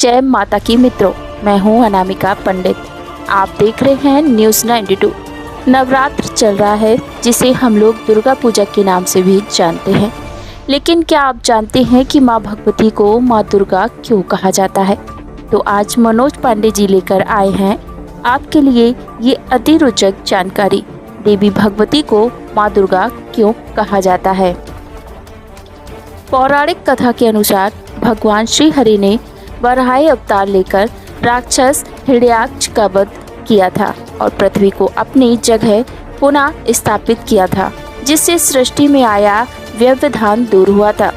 जय माता की मित्रों, मैं हूं अनामिका पंडित। आप देख रहे हैं न्यूज़ 92। नवरात्र चल रहा है, जिसे हम लोग दुर्गा पूजा के नाम से भी जानते हैं। लेकिन क्या आप जानते हैं कि मां भगवती को मां दुर्गा क्यों कहा जाता है? तो आज मनोज पांडे जी लेकर आए हैं आपके लिए ये अति रोचक जानकारी। देवी भगवती को मां दुर्गा क्यों कहा जाता है? पौराणिक कथा के अनुसार भगवान श्री हरि ने वराह अवतार लेकर राक्षस हिरण्याक्ष का वध किया था और पृथ्वी को अपनी जगह पुनः स्थापित किया था, जिससे सृष्टि में आया व्यवधान दूर हुआ था।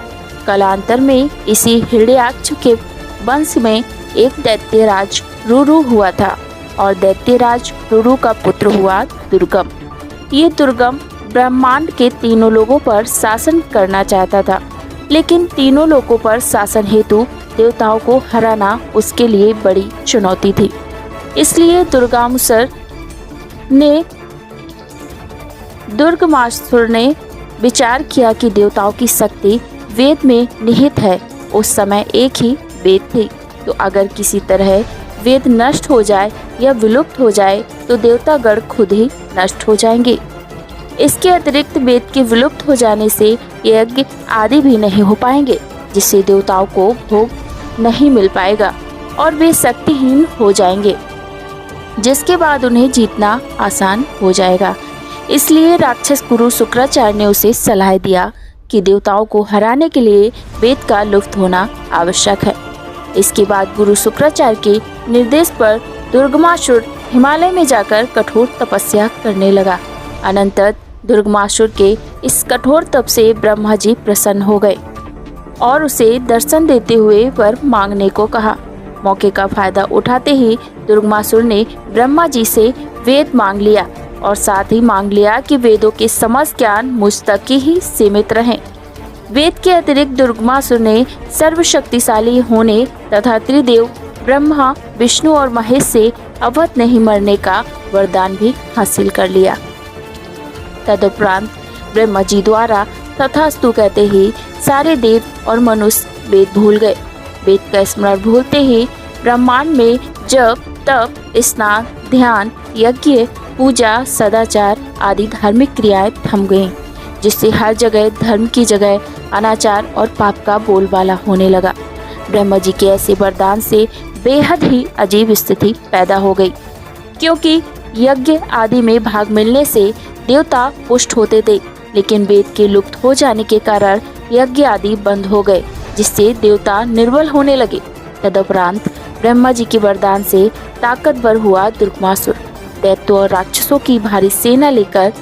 कालांतर में इसी हिरण्याक्ष के वंश में एक दैत्यराज रुरु हुआ था और दैत्यराज रुरु का पुत्र हुआ दुर्गम। ये दुर्गम ब्रह्मांड के तीनों लोगों पर शासन करना चाहता था, लेकिन तीनों लोगों पर शासन हेतु देवताओं को हराना उसके लिए बड़ी चुनौती थी। इसलिए दुर्गमासुर ने विचार किया कि देवताओं की शक्ति वेद में निहित है। उस समय एक ही वेद थी, तो अगर किसी तरह वेद नष्ट हो जाए या विलुप्त हो जाए तो देवतागण खुद ही नष्ट हो जाएंगे। इसके अतिरिक्त वेद के विलुप्त हो जाने से यज्ञ आदि भी नहीं हो पाएंगे, जिससे देवताओं को भोग नहीं मिल पाएगा और वे शक्तिहीन हो जाएंगे, जिसके बाद उन्हें जीतना आसान हो जाएगा। इसलिए राक्षस गुरु शुक्राचार्य ने उसे सलाह दिया कि देवताओं को हराने के लिए वेद का लुप्त होना आवश्यक है। इसके बाद गुरु शुक्राचार्य के निर्देश पर दुर्गमासुर हिमालय में जाकर कठोर तपस्या करने लगा। अनंतर दुर्गमासुर के इस कठोर तप से ब्रह्मा जी प्रसन्न हो गए और उसे दर्शन देते हुए वर मांगने को कहा। मौके का फायदा उठाते ही दुर्गमासुर ने ब्रह्मा जी से वेद मांग लिया और साथ ही मांग लिया कि वेदों के समस्त ज्ञान मुझ तक ही सीमित रहें। वेद के अतिरिक्त दुर्गमासुर ने सर्वशक्तिशाली होने तथा त्रिदेव ब्रह्मा, विष्णु और महेश से अवध नहीं मरने का वरदान भी हासिल कर लिया। तदुपरांत ब्रह्मा जी द्वारा तथास्तु कहते ही सारे देव और मनुष्य वेद भूल गए। वेद का स्मरण भूलते ही ब्रह्मांड में जप, तप, स्नान, ध्यान, यज्ञ, पूजा, सदाचार आदि धार्मिक क्रियाएं थम गईं, जिससे हर जगह धर्म की जगह अनाचार और पाप का बोलबाला होने लगा। ब्रह्मा जी के ऐसे वरदान से बेहद ही अजीब स्थिति पैदा हो गई, क्योंकि यज्ञ आदि में भाग मिलने से देवता पुष्ट होते थे, लेकिन वेद के लुप्त हो जाने के कारण यज्ञ आदि बंद हो गए, जिससे देवता निर्बल होने लगे। तदुपरांत ब्रह्मा जी के वरदान से ताकतवर हुआ दुर्गमासुर दैत्यों और राक्षसों की भारी सेना लेकर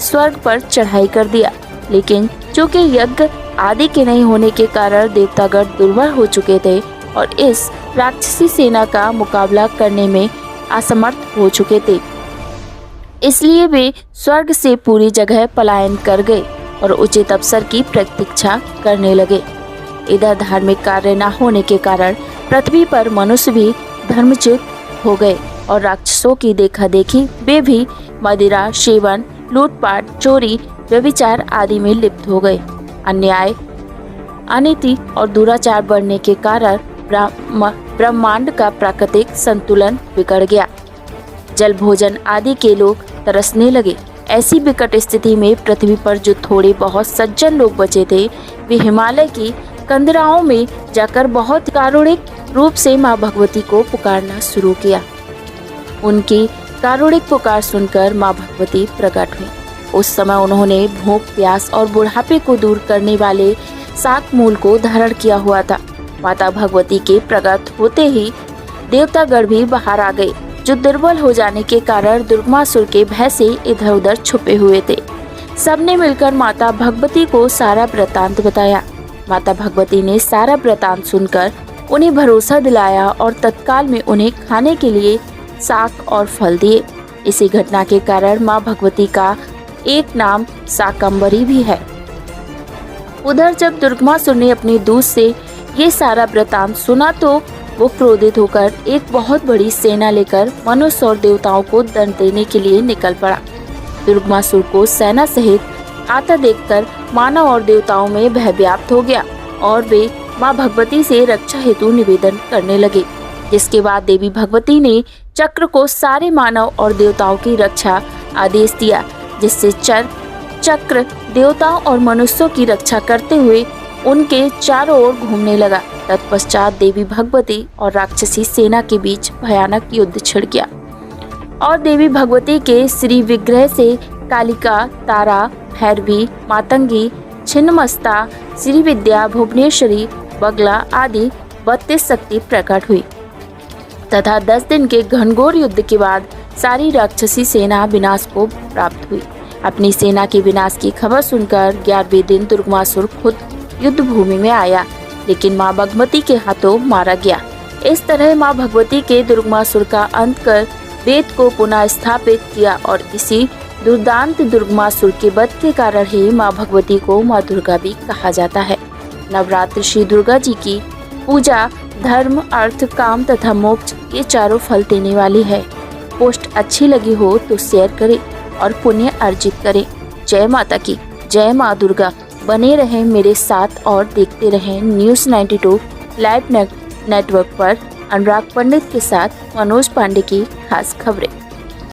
स्वर्ग पर चढ़ाई कर दिया। लेकिन चूंकि यज्ञ आदि के नहीं होने के कारण देवतागण दुर्बल हो चुके थे और इस राक्षसी सेना का मुकाबला करने में असमर्थ हो चुके थे, इसलिए वे स्वर्ग से पूरी जगह पलायन कर गए और उचित अवसर की प्रतीक्षा करने लगे। इधर धार्मिक कार्य न होने के कारण पृथ्वी पर मनुष्य भी धर्मच्युत हो गए और राक्षसों की देखा देखी वे भी मदिरा सेवन, लूटपाट, चोरी, व्यभिचार आदि में लिप्त हो गए। अन्याय, अनीति और दुराचार बढ़ने के कारण ब्रह्मांड का प्राकृतिक संतुलन बिगड़ गया। जल, भोजन आदि के लोग तरसने लगे। ऐसी विकट स्थिति में पृथ्वी पर जो थोड़े बहुत सज्जन लोग बचे थे, वे हिमालय की कंदराओं में जाकर बहुत कारुणिक रूप से मां भगवती को पुकारना शुरू किया। उनकी कारुणिक पुकार सुनकर मां भगवती प्रकट हुई। उस समय उन्होंने भूख, प्यास और बुढ़ापे को दूर करने वाले शाक मूल को धारण किया हुआ था। माता भगवती के प्रकट होते ही देवतागण भी बाहर आ गए, जो दुर्बल हो जाने के कारण दुर्गमासुर के भय से इधर उधर छुपे हुए थे। सबने मिलकर माता भगवती को सारा वृतांत बताया। माता भगवती ने सारा वृतांत सुनकर उन्हें भरोसा दिलाया और तत्काल में उन्हें खाने के लिए शाक और फल दिए। इसी घटना के कारण मां भगवती का एक नाम शाकंभरी भी है। उधर जब दुर्गमासुर ने अपने दूत से ये सारा वृतांत सुना तो वो क्रोधित होकर एक बहुत बड़ी सेना लेकर मनुष्य और देवताओं को दंड देने के लिए निकल पड़ा। दुर्गमासुर को सेना सहित आता देखकर मानव और देवताओं में भय व्याप्त हो गया और वे माँ भगवती से रक्षा हेतु निवेदन करने लगे, जिसके बाद देवी भगवती ने चक्र को सारे मानव और देवताओं की रक्षा आदेश दिया, जिससे चक्र देवताओं और मनुष्यों की रक्षा करते हुए उनके चारों ओर घूमने लगा। तत्पश्चात देवी भगवती और राक्षसी सेना के बीच भयानक युद्ध छिड़ गया और देवी भगवती के श्री विग्रह से कालिका, तारा, भैरवी, मातंगी, छिन्नमस्ता, श्री विद्या, भुवनेश्वरी, बगला आदि 32 शक्ति प्रकट हुई तथा 10 दिन के घनघोर युद्ध के बाद सारी राक्षसी सेना विनाश को प्राप्त हुई। अपनी सेना के विनाश की खबर सुनकर 11वें दिन दुर्गमासुर खुद युद्ध भूमि में आया, लेकिन माँ भगवती के हाथों मारा गया। इस तरह माँ भगवती के दुर्गमासुर का अंत कर वेद को पुनः स्थापित किया और इसी दुर्दांत दुर्गमासुर के वध के कारण ही माँ भगवती को माँ दुर्गा भी कहा जाता है। नवरात्रि श्री दुर्गा जी की पूजा धर्म, अर्थ, काम तथा मोक्ष ये चारों फल देने वाली है। पोस्ट अच्छी लगी हो तो शेयर करें और पुण्य अर्जित करें। जय माता की, जय माँ दुर्गा। बने रहें मेरे साथ और देखते रहें न्यूज़ 92 लाइव नेटवर्क पर अनुराग पंडित के साथ मनोज पांडे की खास खबरें।